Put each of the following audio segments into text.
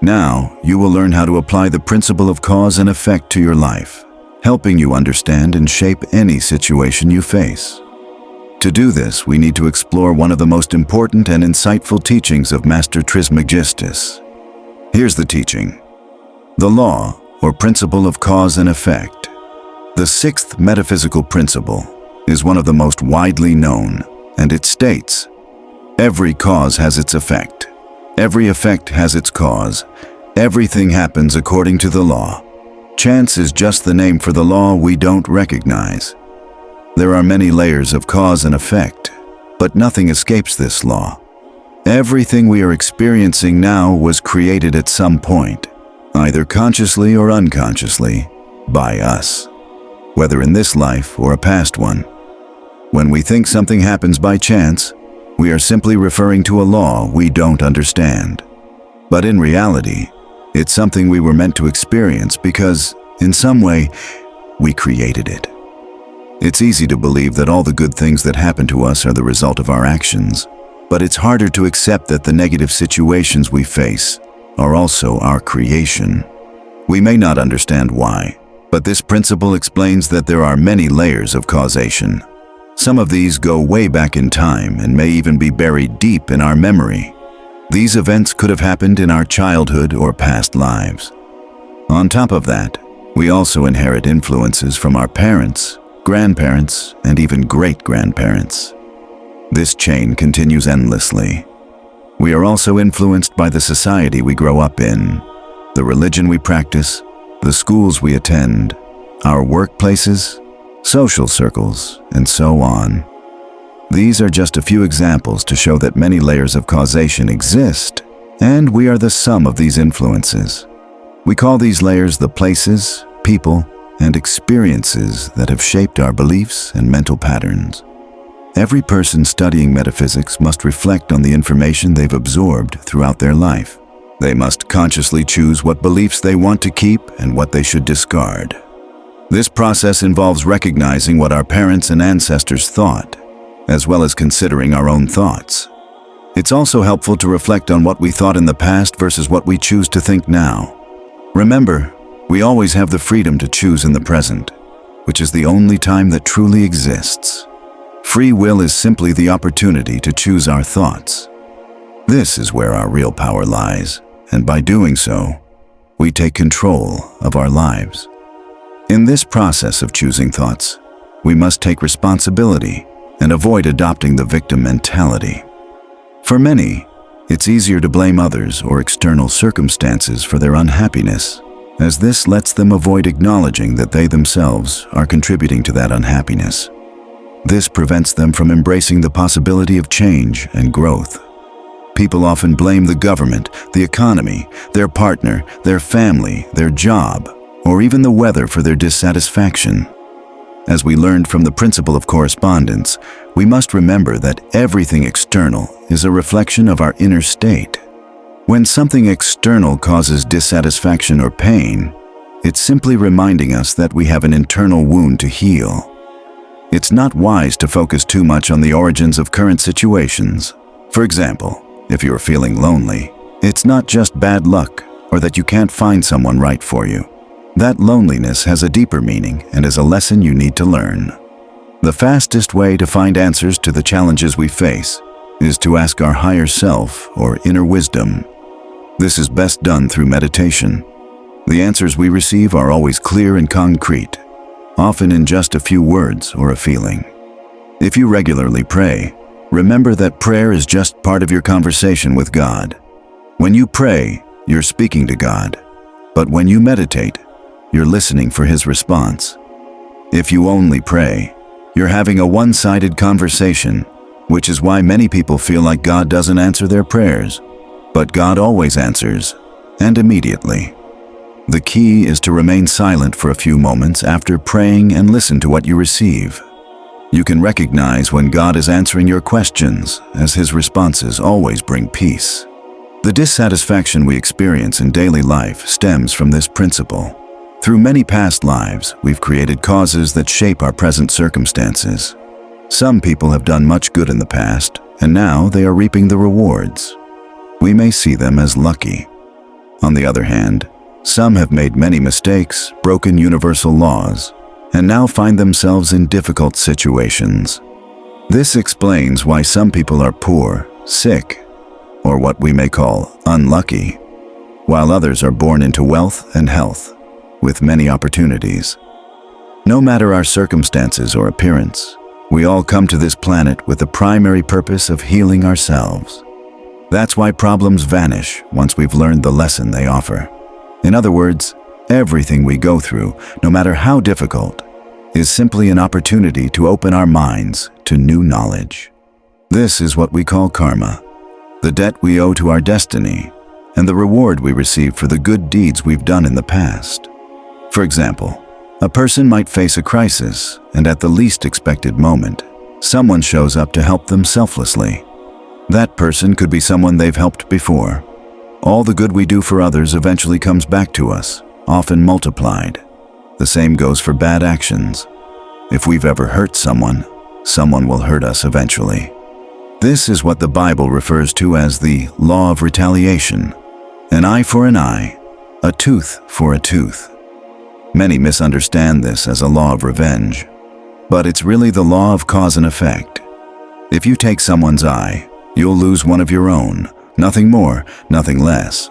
Now, you will learn how to apply the principle of cause and effect to your life, helping you understand and shape any situation you face. To do this, we need to explore one of the most important and insightful teachings of Master Trismegistus. Here's the teaching: the law, or principle of cause and effect. The sixth metaphysical principle is one of the most widely known, and it states, every cause has its effect. Every effect has its cause. Everything happens according to the law. Chance is just the name for the law we don't recognize. There are many layers of cause and effect, but nothing escapes this law. Everything we are experiencing now was created at some point, either consciously or unconsciously, by us, whether in this life or a past one. When we think something happens by chance, we are simply referring to a law we don't understand. But in reality, it's something we were meant to experience because, in some way, we created it. It's easy to believe that all the good things that happen to us are the result of our actions, but it's harder to accept that the negative situations we face are also our creation. We may not understand why, but this principle explains that there are many layers of causation. Some of these go way back in time and may even be buried deep in our memory. These events could have happened in our childhood or past lives. On top of that, we also inherit influences from our parents, grandparents, and even great-grandparents. This chain continues endlessly. We are also influenced by the society we grow up in, the religion we practice, the schools we attend, our workplaces, social circles, and so on. These are just a few examples to show that many layers of causation exist, and we are the sum of these influences. We call these layers the places, people, and experiences that have shaped our beliefs and mental patterns. Every person studying metaphysics must reflect on the information they've absorbed throughout their life. They must consciously choose what beliefs they want to keep and what they should discard. This process involves recognizing what our parents and ancestors thought, as well as considering our own thoughts. It's also helpful to reflect on what we thought in the past versus what we choose to think now. Remember, we always have the freedom to choose in the present, which is the only time that truly exists. Free will is simply the opportunity to choose our thoughts. This is where our real power lies, and by doing so, we take control of our lives. In this process of choosing thoughts, we must take responsibility and avoid adopting the victim mentality. For many, it's easier to blame others or external circumstances for their unhappiness, as this lets them avoid acknowledging that they themselves are contributing to that unhappiness. This prevents them from embracing the possibility of change and growth. People often blame the government, the economy, their partner, their family, their job, or even the weather for their dissatisfaction. As we learned from the principle of correspondence, we must remember that everything external is a reflection of our inner state. When something external causes dissatisfaction or pain, it's simply reminding us that we have an internal wound to heal. It's not wise to focus too much on the origins of current situations. For example, if you're feeling lonely, it's not just bad luck or that you can't find someone right for you. That loneliness has a deeper meaning and is a lesson you need to learn. The fastest way to find answers to the challenges we face is to ask our higher self or inner wisdom. This is best done through meditation. The answers we receive are always clear and concrete, often in just a few words or a feeling. If you regularly pray, remember that prayer is just part of your conversation with God. When you pray, you're speaking to God. But when you meditate, you're listening for His response. If you only pray, you're having a one-sided conversation, which is why many people feel like God doesn't answer their prayers. But God always answers, and immediately. The key is to remain silent for a few moments after praying and listen to what you receive. You can recognize when God is answering your questions, as His responses always bring peace. The dissatisfaction we experience in daily life stems from this principle. Through many past lives, we've created causes that shape our present circumstances. Some people have done much good in the past, and now they are reaping the rewards. We may see them as lucky. On the other hand, some have made many mistakes, broken universal laws, and now find themselves in difficult situations. This explains why some people are poor, sick, or what we may call unlucky, while others are born into wealth and health, with many opportunities. No matter our circumstances or appearance, we all come to this planet with the primary purpose of healing ourselves. That's why problems vanish once we've learned the lesson they offer. In other words, everything we go through, no matter how difficult, is simply an opportunity to open our minds to new knowledge. This is what we call karma, the debt we owe to our destiny, and the reward we receive for the good deeds we've done in the past. For example, a person might face a crisis, and at the least expected moment, someone shows up to help them selflessly. That person could be someone they've helped before. All the good we do for others eventually comes back to us, often multiplied. The same goes for bad actions. If we've ever hurt someone, someone will hurt us eventually. This is what the Bible refers to as the law of retaliation. An eye for an eye, a tooth for a tooth. Many misunderstand this as a law of revenge, but it's really the law of cause and effect. If you take someone's eye, you'll lose one of your own, nothing more, nothing less.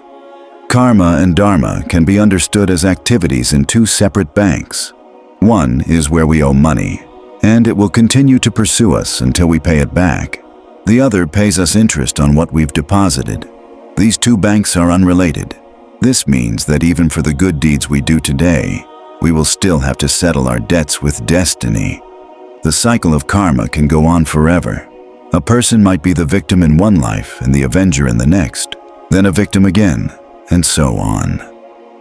Karma and dharma can be understood as activities in two separate banks. One is where we owe money, and it will continue to pursue us until we pay it back. The other pays us interest on what we've deposited. These two banks are unrelated. This means that even for the good deeds we do today, we will still have to settle our debts with destiny. The cycle of karma can go on forever. A person might be the victim in one life and the avenger in the next, then a victim again, and so on.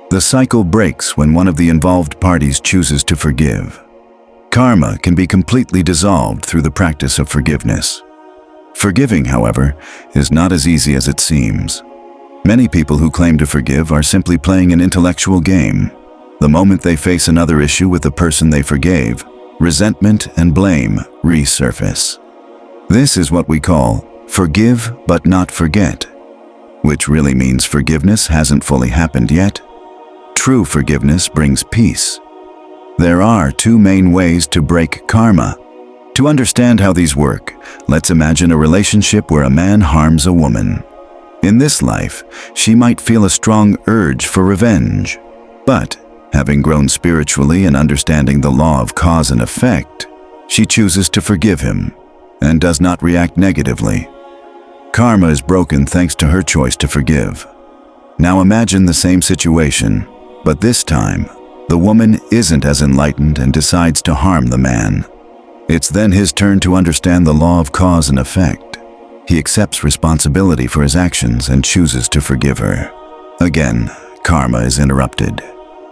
The cycle breaks when one of the involved parties chooses to forgive. Karma can be completely dissolved through the practice of forgiveness. Forgiving, however, is not as easy as it seems. Many people who claim to forgive are simply playing an intellectual game. The moment they face another issue with the person they forgave, resentment and blame resurface. This is what we call forgive but not forget, which really means forgiveness hasn't fully happened yet. True forgiveness brings peace. There are two main ways to break karma. To understand how these work, let's imagine a relationship where a man harms a woman. In this life, she might feel a strong urge for revenge, but having grown spiritually and understanding the law of cause and effect, she chooses to forgive him and does not react negatively. Karma is broken thanks to her choice to forgive. Now imagine the same situation, but this time, the woman isn't as enlightened and decides to harm the man. It's then his turn to understand the law of cause and effect. He accepts responsibility for his actions and chooses to forgive her. Again, karma is interrupted.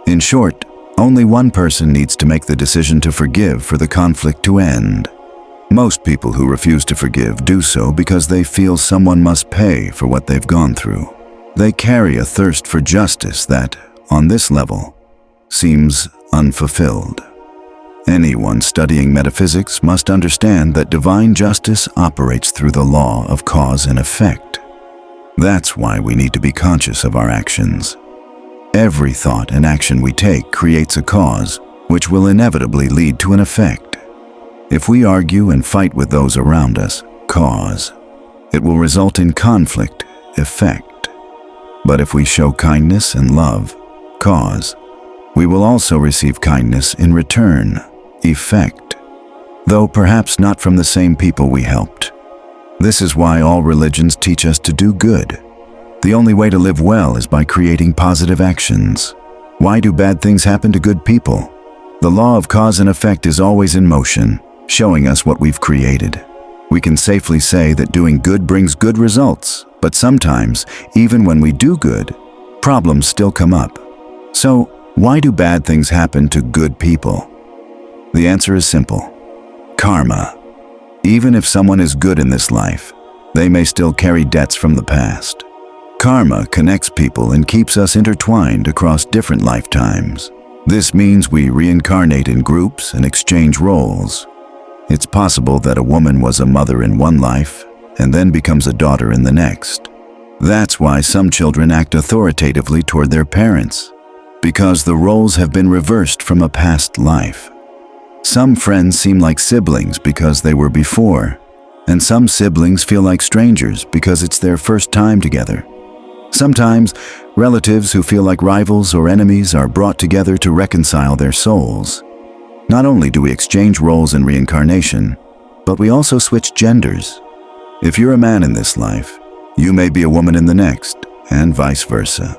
In short, only one person needs to make the decision to forgive for the conflict to end. Most people who refuse to forgive do so because they feel someone must pay for what they've gone through. They carry a thirst for justice that, on this level, seems unfulfilled. Anyone studying metaphysics must understand that divine justice operates through the law of cause and effect. That's why we need to be conscious of our actions. Every thought and action we take creates a cause, which will inevitably lead to an effect. If we argue and fight with those around us, cause, it will result in conflict, effect. But if we show kindness and love, cause, we will also receive kindness in return, effect, though perhaps not from the same people we helped. This is why all religions teach us to do good. The only way to live well is by creating positive actions. Why do bad things happen to good people? The law of cause and effect is always in motion, showing us what we've created. We can safely say that doing good brings good results, but sometimes, even when we do good, problems still come up. So, why do bad things happen to good people? The answer is simple. Karma. Even if someone is good in this life, they may still carry debts from the past. Karma connects people and keeps us intertwined across different lifetimes. This means we reincarnate in groups and exchange roles. It's possible that a woman was a mother in one life and then becomes a daughter in the next. That's why some children act authoritatively toward their parents, because the roles have been reversed from a past life. Some friends seem like siblings because they were before, and some siblings feel like strangers because it's their first time together. Sometimes, relatives who feel like rivals or enemies are brought together to reconcile their souls. Not only do we exchange roles in reincarnation, but we also switch genders. If you're a man in this life, you may be a woman in the next, and vice versa.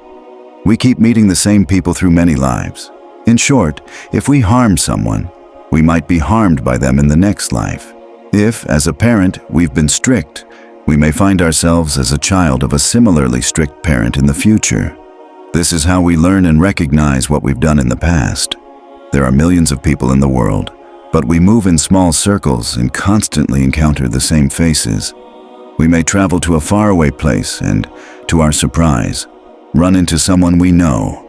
We keep meeting the same people through many lives. In short, if we harm someone, we might be harmed by them in the next life. If, as a parent, we've been strict, we may find ourselves as a child of a similarly strict parent in the future. This is how we learn and recognize what we've done in the past. There are millions of people in the world, but we move in small circles and constantly encounter the same faces. We may travel to a faraway place and, to our surprise, run into someone we know.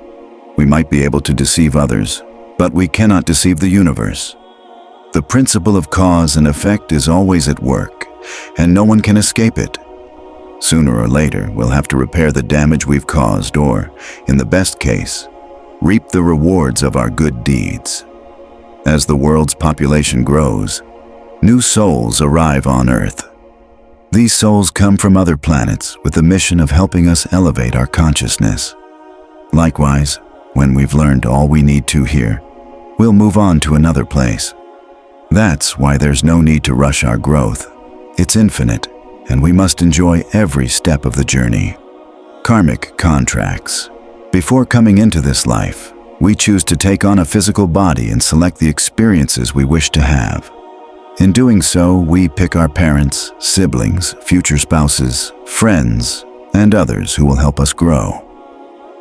We might be able to deceive others, but we cannot deceive the universe. The principle of cause and effect is always at work, and no one can escape it. Sooner or later, we'll have to repair the damage we've caused or, in the best case, reap the rewards of our good deeds. As the world's population grows, new souls arrive on Earth. These souls come from other planets with the mission of helping us elevate our consciousness. Likewise, when we've learned all we need to here, we'll move on to another place. That's why there's no need to rush our growth. It's infinite, and we must enjoy every step of the journey. Karmic contracts. Before coming into this life, we choose to take on a physical body and select the experiences we wish to have. In doing so, we pick our parents, siblings, future spouses, friends, and others who will help us grow.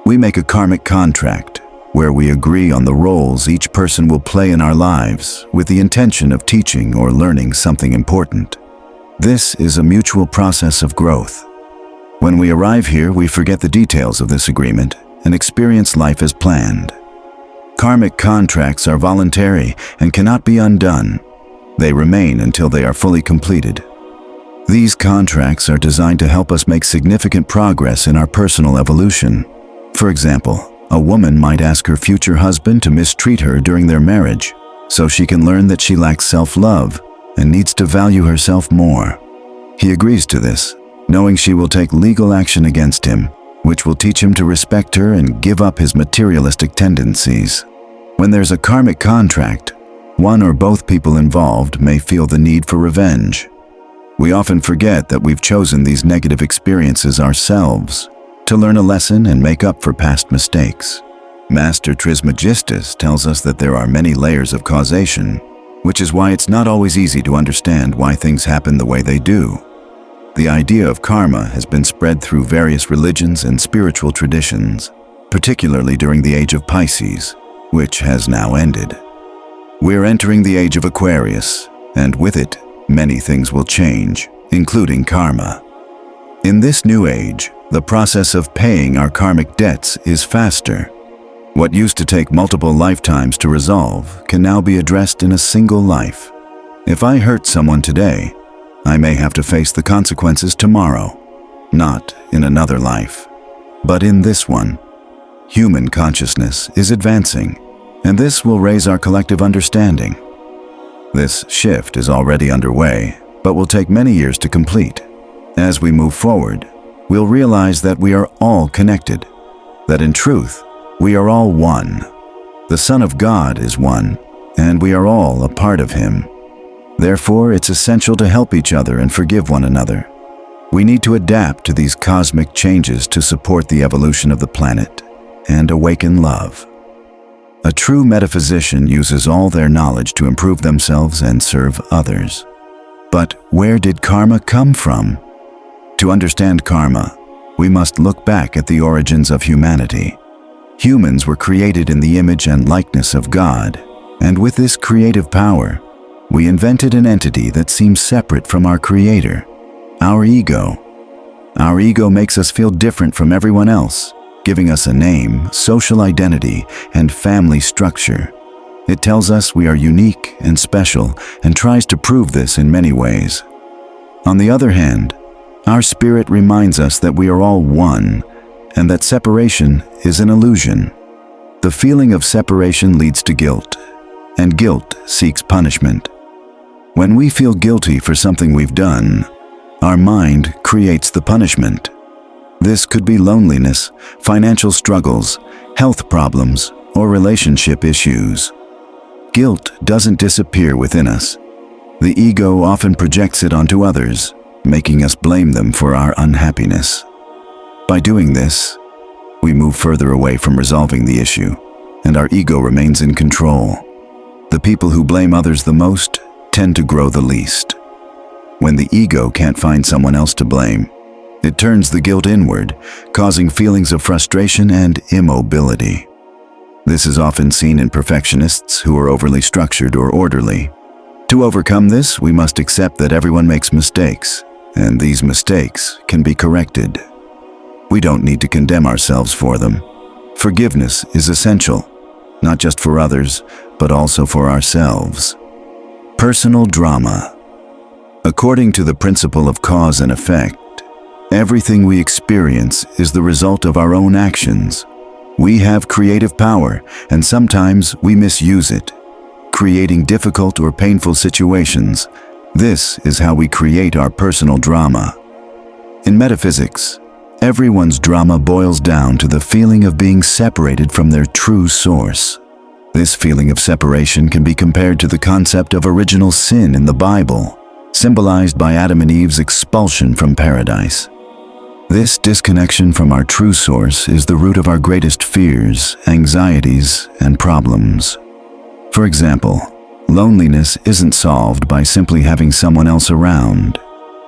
We make a karmic contract where we agree on the roles each person will play in our lives with the intention of teaching or learning something important. This is a mutual process of growth. When we arrive here, we forget the details of this agreement and experience life as planned. Karmic contracts are voluntary and cannot be undone. They remain until they are fully completed. These contracts are designed to help us make significant progress in our personal evolution. For example, a woman might ask her future husband to mistreat her during their marriage, so she can learn that she lacks self-love and needs to value herself more. He agrees to this, knowing she will take legal action against him, which will teach him to respect her and give up his materialistic tendencies. When there's a karmic contract, one or both people involved may feel the need for revenge. We often forget that we've chosen these negative experiences ourselves to learn a lesson and make up for past mistakes. Master Trismegistus tells us that there are many layers of causation, which is why it's not always easy to understand why things happen the way they do. The idea of karma has been spread through various religions and spiritual traditions, particularly during the age of Pisces, which has now ended. We're entering the age of Aquarius, and with it, many things will change, including karma. In this new age, the process of paying our karmic debts is faster. What used to take multiple lifetimes to resolve can now be addressed in a single life. If I hurt someone today, I may have to face the consequences tomorrow, not in another life, but in this one. Human consciousness is advancing, and this will raise our collective understanding. This shift is already underway, but will take many years to complete. As we move forward, we'll realize that we are all connected, that in truth, we are all one. The Son of God is one, and we are all a part of Him. Therefore, it's essential to help each other and forgive one another. We need to adapt to these cosmic changes to support the evolution of the planet and awaken love. A true metaphysician uses all their knowledge to improve themselves and serve others. But where did karma come from? To understand karma, we must look back at the origins of humanity. Humans were created in the image and likeness of God, and with this creative power, we invented an entity that seems separate from our Creator, our ego. Our ego makes us feel different from everyone else, giving us a name, social identity, and family structure. It tells us we are unique and special and tries to prove this in many ways. On the other hand, Our spirit reminds us that we are all one and that separation is an illusion. The feeling of separation leads to guilt, and guilt seeks punishment. When we feel guilty for something we've done, our mind creates the punishment. This could be loneliness, financial struggles, health problems, or relationship issues. Guilt doesn't disappear within us. The ego often projects it onto others, making us blame them for our unhappiness. By doing this, we move further away from resolving the issue, and our ego remains in control. The people who blame others the most tend to grow the least. When the ego can't find someone else to blame, it turns the guilt inward, causing feelings of frustration and immobility. This is often seen in perfectionists who are overly structured or orderly. To overcome this, we must accept that everyone makes mistakes, and these mistakes can be corrected. We don't need to condemn ourselves for them. Forgiveness is essential, not just for others, but also for ourselves. Personal drama. According to the principle of cause and effect, everything we experience is the result of our own actions. We have creative power, and sometimes we misuse it, creating difficult or painful situations. This is how we create our personal drama. In metaphysics, everyone's drama boils down to the feeling of being separated from their true source. This feeling of separation can be compared to the concept of original sin in the Bible, symbolized by Adam and Eve's expulsion from paradise. This disconnection from our true source is the root of our greatest fears, anxieties, and problems. For example, loneliness isn't solved by simply having someone else around.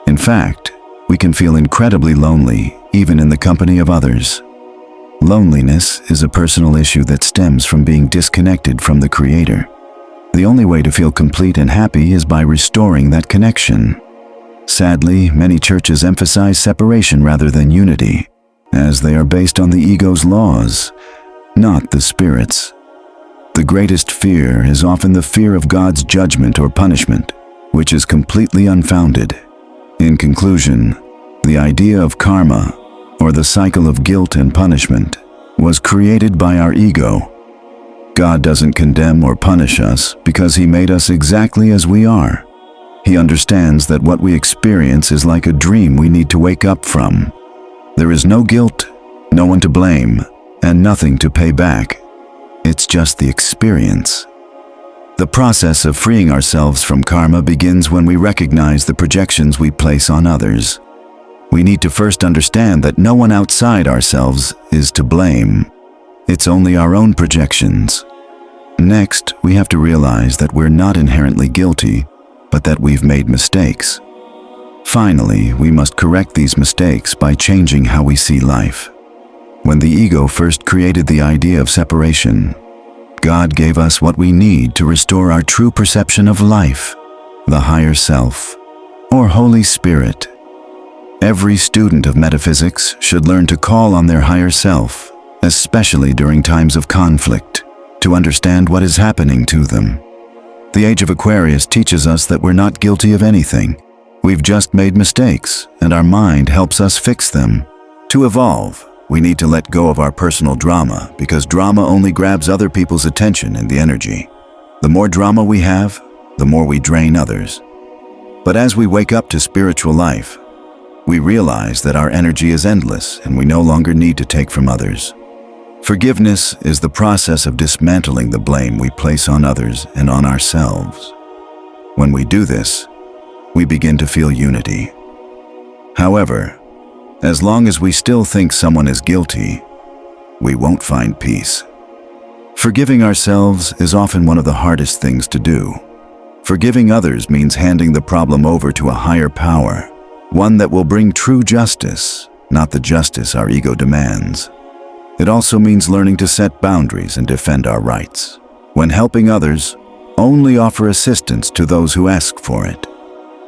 In fact, we can feel incredibly lonely even in the company of others. Loneliness is a personal issue that stems from being disconnected from the Creator. The only way to feel complete and happy is by restoring that connection. Sadly, many churches emphasize separation rather than unity, as they are based on the ego's laws, not the Spirit's. The greatest fear is often the fear of God's judgment or punishment, which is completely unfounded. In conclusion, the idea of karma, or the cycle of guilt and punishment, was created by our ego. God doesn't condemn or punish us because He made us exactly as we are. He understands that what we experience is like a dream we need to wake up from. There is no guilt, no one to blame, and nothing to pay back. It's just the experience. The process of freeing ourselves from karma begins when we recognize the projections we place on others. We need to first understand that no one outside ourselves is to blame. It's only our own projections. Next, we have to realize that we're not inherently guilty, but that we've made mistakes. Finally, we must correct these mistakes by changing how we see life. When the ego first created the idea of separation, God gave us what we need to restore our true perception of life, the higher self, or Holy Spirit. Every student of metaphysics should learn to call on their higher self, especially during times of conflict, to understand what is happening to them. The Age of Aquarius teaches us that we're not guilty of anything. We've just made mistakes, and our mind helps us fix them. To evolve, we need to let go of our personal drama, because drama only grabs other people's attention and the energy. The more drama we have, the more we drain others. But as we wake up to spiritual life, we realize that our energy is endless and we no longer need to take from others. Forgiveness is the process of dismantling the blame we place on others and on ourselves. When we do this, we begin to feel unity. However, as long as we still think someone is guilty, we won't find peace. Forgiving ourselves is often one of the hardest things to do. Forgiving others means handing the problem over to a higher power, one that will bring true justice, not the justice our ego demands. It also means learning to set boundaries and defend our rights. When helping others, only offer assistance to those who ask for it.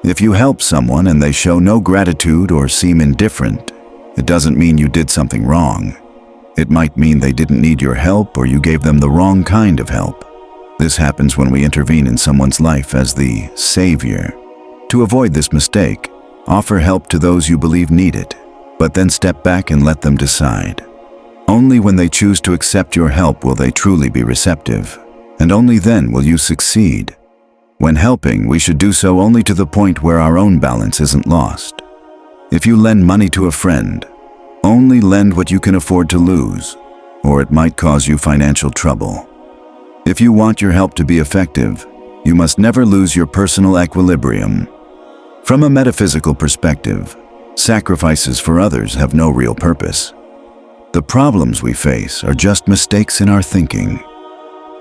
If you help someone and they show no gratitude or seem indifferent, it doesn't mean you did something wrong. It might mean they didn't need your help or you gave them the wrong kind of help. This happens when we intervene in someone's life as the savior. To avoid this mistake, Offer help to those you believe need it, but then step back and let them decide. Only when they choose to accept your help will they truly be receptive, and only then will you succeed. When helping, we should do so only to the point where our own balance isn't lost. If you lend money to a friend, only lend what you can afford to lose, or it might cause you financial trouble. If you want your help to be effective, you must never lose your personal equilibrium. From a metaphysical perspective, sacrifices for others have no real purpose. The problems we face are just mistakes in our thinking.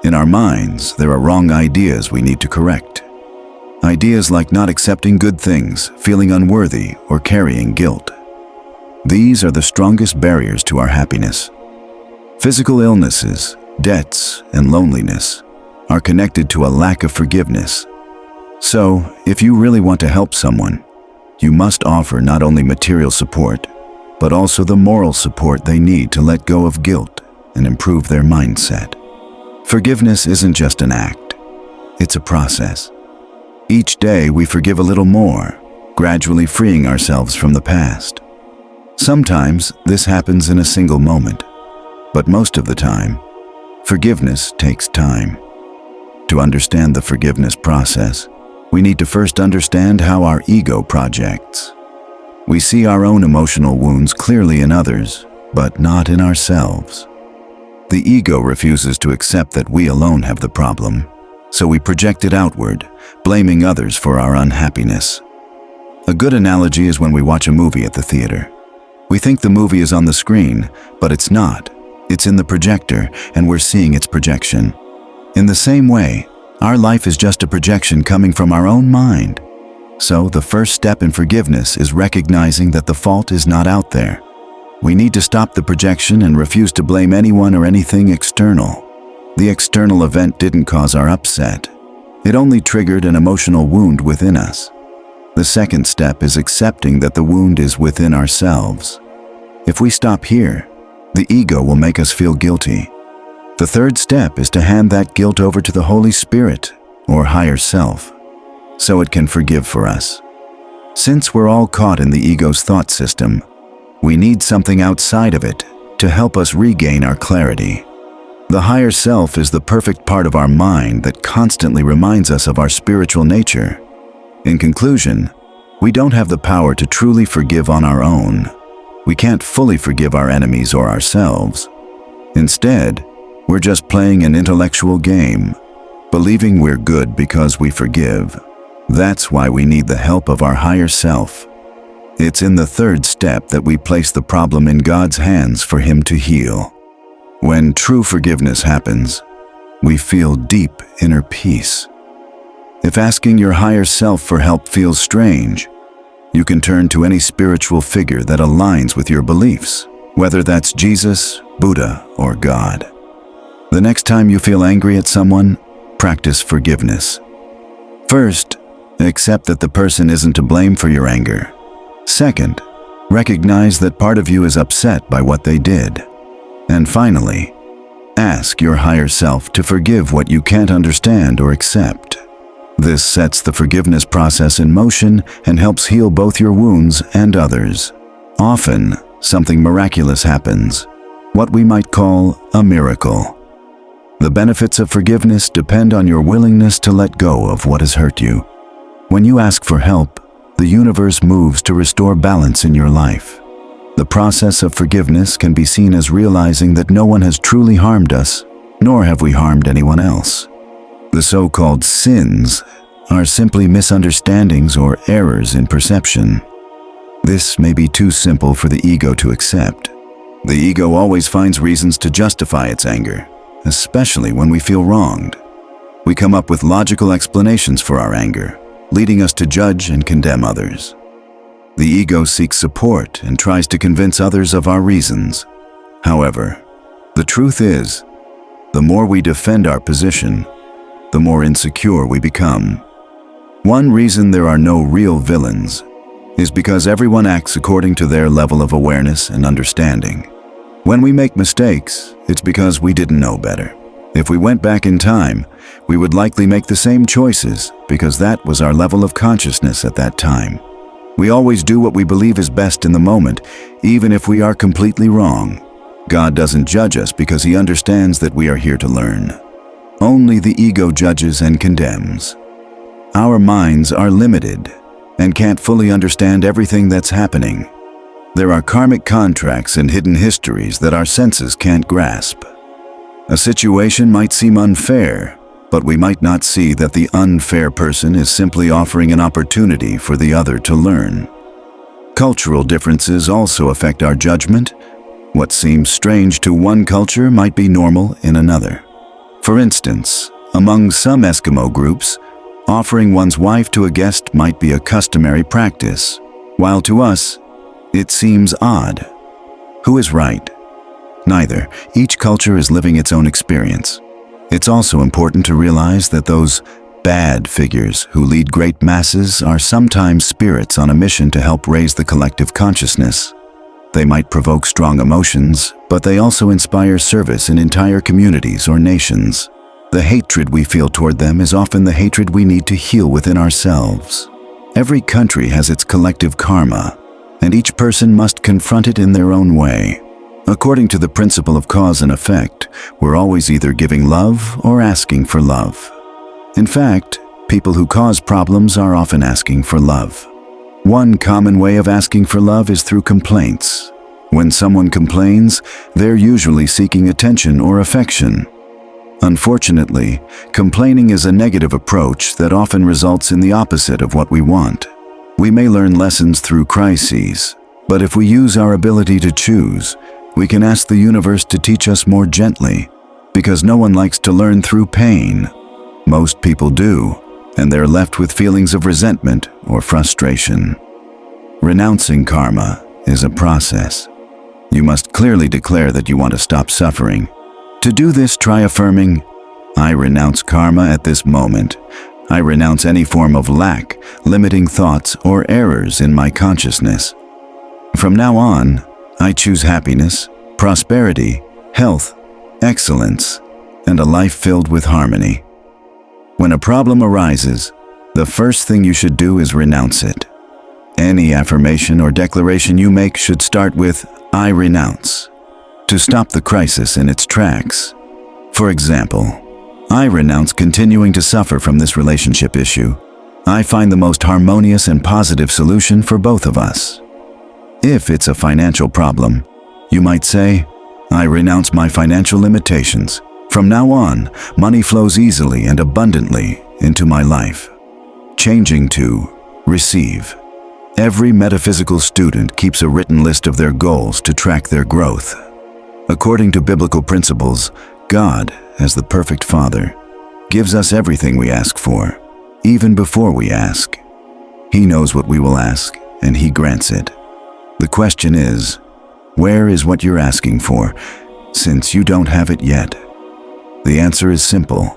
In our minds, there are wrong ideas we need to correct. Ideas like not accepting good things, feeling unworthy, or carrying guilt. These are the strongest barriers to our happiness. Physical illnesses, debts, and loneliness are connected to a lack of forgiveness. So, if you really want to help someone, you must offer not only material support, but also the moral support they need to let go of guilt and improve their mindset. Forgiveness isn't just an act, it's a process. Each day we forgive a little more, gradually freeing ourselves from the past. Sometimes this happens in a single moment, but most of the time, forgiveness takes time. To understand the forgiveness process, we need to first understand how our ego projects. We see our own emotional wounds clearly in others, but not in ourselves. The ego refuses to accept that we alone have the problem, so we project it outward, blaming others for our unhappiness. A good analogy is when we watch a movie at the theater. We think the movie is on the screen, but it's not. It's in the projector, and we're seeing its projection. In the same way, our life is just a projection coming from our own mind. So the first step in forgiveness is recognizing that the fault is not out there. We need to stop the projection and refuse to blame anyone or anything external. The external event didn't cause our upset. It only triggered an emotional wound within us. The second step is accepting that the wound is within ourselves. If we stop here, the ego will make us feel guilty. The third step is to hand that guilt over to the Holy Spirit, or higher self, so it can forgive for us. Since we're all caught in the ego's thought system, we need something outside of it to help us regain our clarity. The higher self is the perfect part of our mind that constantly reminds us of our spiritual nature. In conclusion, we don't have the power to truly forgive on our own. We can't fully forgive our enemies or ourselves. Instead, we're just playing an intellectual game, believing we're good because we forgive. That's why we need the help of our higher self. It's in the third step that we place the problem in God's hands for Him to heal. When true forgiveness happens, we feel deep inner peace. If asking your higher self for help feels strange, you can turn to any spiritual figure that aligns with your beliefs, whether that's Jesus, Buddha, or God. The next time you feel angry at someone, practice forgiveness. First, accept that the person isn't to blame for your anger. Second, recognize that part of you is upset by what they did. And finally, ask your higher self to forgive what you can't understand or accept. This sets the forgiveness process in motion and helps heal both your wounds and others. Often, something miraculous happens, what we might call a miracle. The benefits of forgiveness depend on your willingness to let go of what has hurt you. When you ask for help, the universe moves to restore balance in your life. The process of forgiveness can be seen as realizing that no one has truly harmed us, nor have we harmed anyone else. The so-called sins are simply misunderstandings or errors in perception. This may be too simple for the ego to accept. The ego always finds reasons to justify its anger, especially when we feel wronged. We come up with logical explanations for our anger, leading us to judge and condemn others. The ego seeks support and tries to convince others of our reasons. However, the truth is, the more we defend our position, the more insecure we become. One reason there are no real villains is because everyone acts according to their level of awareness and understanding. When we make mistakes, it's because we didn't know better. If we went back in time, we would likely make the same choices because that was our level of consciousness at that time. We always do what we believe is best in the moment, even if we are completely wrong. God doesn't judge us because He understands that we are here to learn. Only the ego judges and condemns. Our minds are limited and can't fully understand everything that's happening. There are karmic contracts and hidden histories that our senses can't grasp. A situation might seem unfair, but we might not see that the unfair person is simply offering an opportunity for the other to learn. Cultural differences also affect our judgment. What seems strange to one culture might be normal in another. For instance, among some Eskimo groups, offering one's wife to a guest might be a customary practice, while to us, it seems odd. Who is right? Neither. Each culture is living its own experience. It's also important to realize that those bad figures who lead great masses are sometimes spirits on a mission to help raise the collective consciousness. They might provoke strong emotions, but they also inspire service in entire communities or nations. The hatred we feel toward them is often the hatred we need to heal within ourselves. Every country has its collective karma, and each person must confront it in their own way. According to the principle of cause and effect, we're always either giving love or asking for love. In fact, people who cause problems are often asking for love. One common way of asking for love is through complaints. When someone complains, they're usually seeking attention or affection. Unfortunately, complaining is a negative approach that often results in the opposite of what we want. We may learn lessons through crises, but if we use our ability to choose, we can ask the universe to teach us more gently, because no one likes to learn through pain. Most people do, and they're left with feelings of resentment or frustration. Renouncing karma is a process. You must clearly declare that you want to stop suffering. To do this, try affirming, "I renounce karma at this moment. I renounce any form of lack, limiting thoughts, or errors in my consciousness. From now on, I choose happiness, prosperity, health, excellence, and a life filled with harmony." When a problem arises, the first thing you should do is renounce it. Any affirmation or declaration you make should start with, "I renounce," to stop the crisis in its tracks. For example, I renounce continuing to suffer from this relationship issue. I find the most harmonious and positive solution for both of us. If it's a financial problem, you might say, "I renounce my financial limitations. From now on, money flows easily and abundantly into my life." Changing to receive. Every metaphysical student keeps a written list of their goals to track their growth. According to biblical principles, God, as the perfect Father, gives us everything we ask for, even before we ask. He knows what we will ask, and He grants it. The question is, where is what you're asking for, since you don't have it yet? The answer is simple.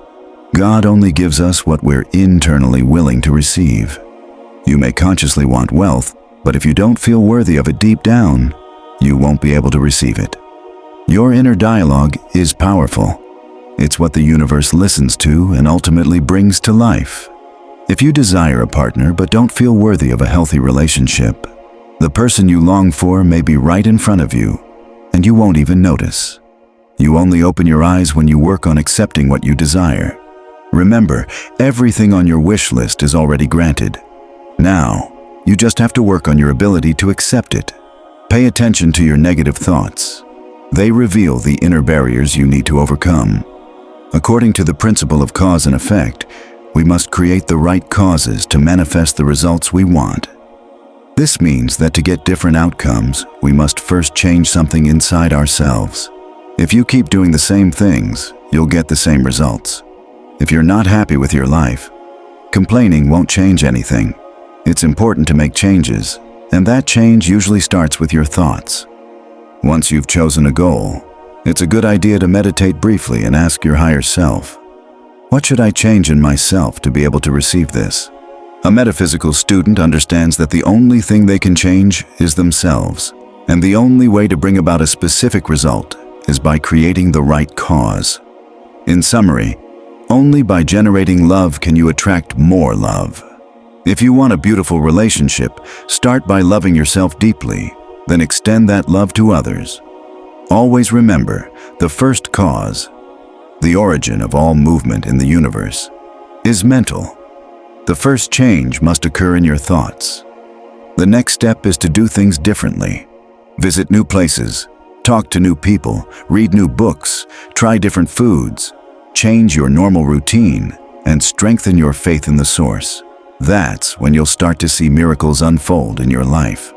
God only gives us what we're internally willing to receive. You may consciously want wealth, but if you don't feel worthy of it deep down, you won't be able to receive it. Your inner dialogue is powerful. It's what the universe listens to and ultimately brings to life. If you desire a partner but don't feel worthy of a healthy relationship, the person you long for may be right in front of you, and you won't even notice. You only open your eyes when you work on accepting what you desire. Remember, everything on your wish list is already granted. Now, you just have to work on your ability to accept it. Pay attention to your negative thoughts. They reveal the inner barriers you need to overcome. According to the principle of cause and effect, we must create the right causes to manifest the results we want. This means that to get different outcomes, we must first change something inside ourselves. If you keep doing the same things, you'll get the same results. If you're not happy with your life, complaining won't change anything. It's important to make changes, and that change usually starts with your thoughts. Once you've chosen a goal, it's a good idea to meditate briefly and ask your higher self, what should I change in myself to be able to receive this? A metaphysical student understands that the only thing they can change is themselves, and the only way to bring about a specific result is by creating the right cause. In summary, only by generating love can you attract more love. If you want a beautiful relationship, start by loving yourself deeply, then extend that love to others. Always remember, the first cause, the origin of all movement in the universe, is mental. The first change must occur in your thoughts. The next step is to do things differently. Visit new places, talk to new people, read new books, try different foods, change your normal routine, and strengthen your faith in the source. That's when you'll start to see miracles unfold in your life.